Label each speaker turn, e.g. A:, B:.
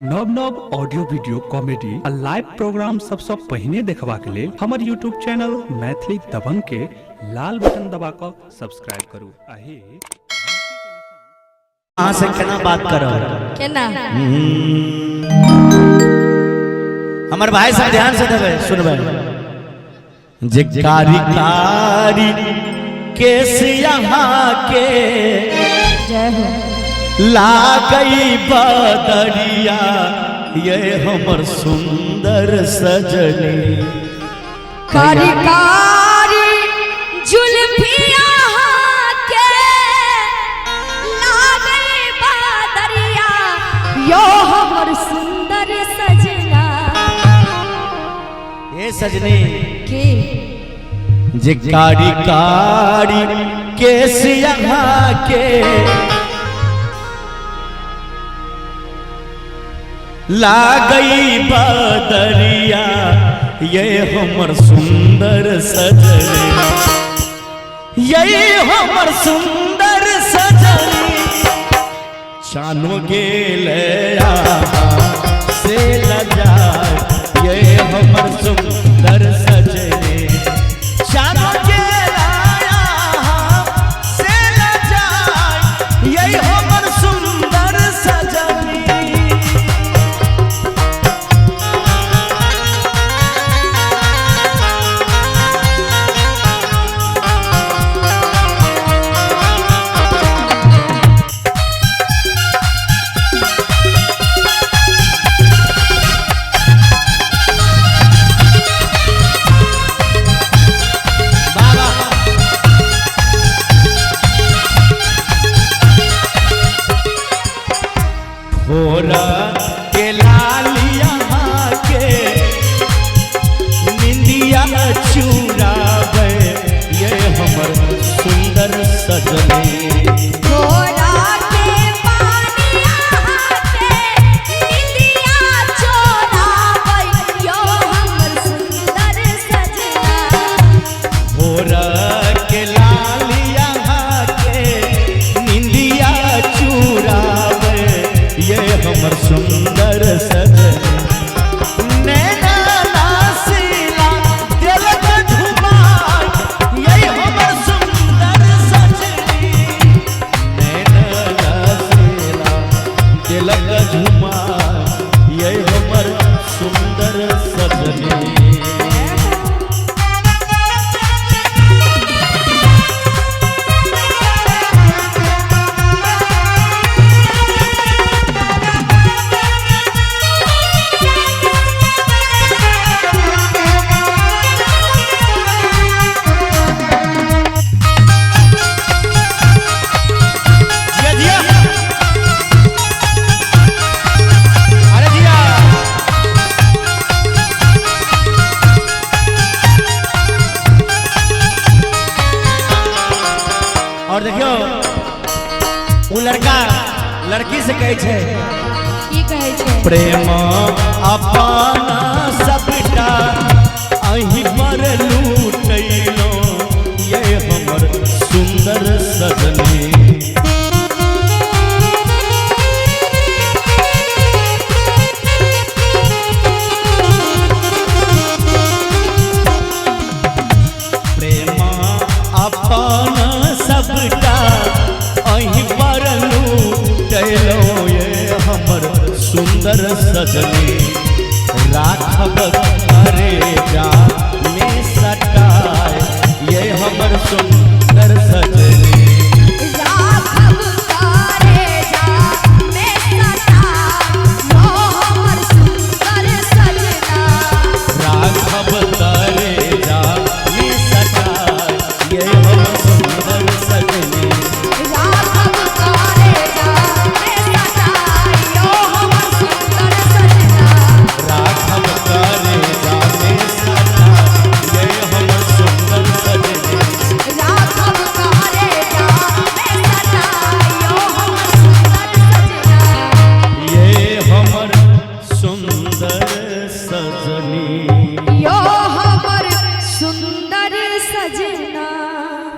A: नव नव audio video comedy आ लाइव प्रोग्राम सबसे पहले देखबा के लिए हमारे यूट्यूब चैनल मैथिली दबंग के लाल बटन दबा कर सब्सक्राइब करू।
B: कहाँ से केना बात करो
C: केना
B: हमारे भाई सब ध्यान से देवे सुनबे जे कारी कारी केस यहाँ के
C: जय हो
B: लागई बदरिया ये हमर सुंदर सजनी
C: कारी कारी जुल्फिया के लागे बादरिया यो हमर सुंदर सजना
B: ये सजनी
C: के
B: जे कारी कारी केस यहाँ के लागई बदरिया ये हमर सुंदर सजनी ये हमर सुंदर सजनी चानो गेल से लजा ये हमर सुंदर सजनी चानो गेल से लजा ये हमर सुंदर सजनी भोरा के लालिया के निंदिया चुरावे ये हमर सुंदर सजनी
C: घोड़ा के पानिया के निंदिया चोरावै यो हमर सुंदर सजना
B: भोरा के लालिया के निंदिया चुरावे ये हमर सुंदर सजनी नैना नासिला दिलक झुमाई ये हमर सुंदर सजनी नैना नासिला दिलक झुमाई ये हमर सुंदर सजनी और देखियो वो लड़का लड़की से कहे छे
C: की कहे छे
B: प्रेम अपना सबटा अहि पर लूटैलो ये हमर सुंदर सजनी प्रेम अपना सबटा अहि पर लूटैलो ये हमर सुंदर सजनी राखब करे जा में सटाए ये हमर सुंदर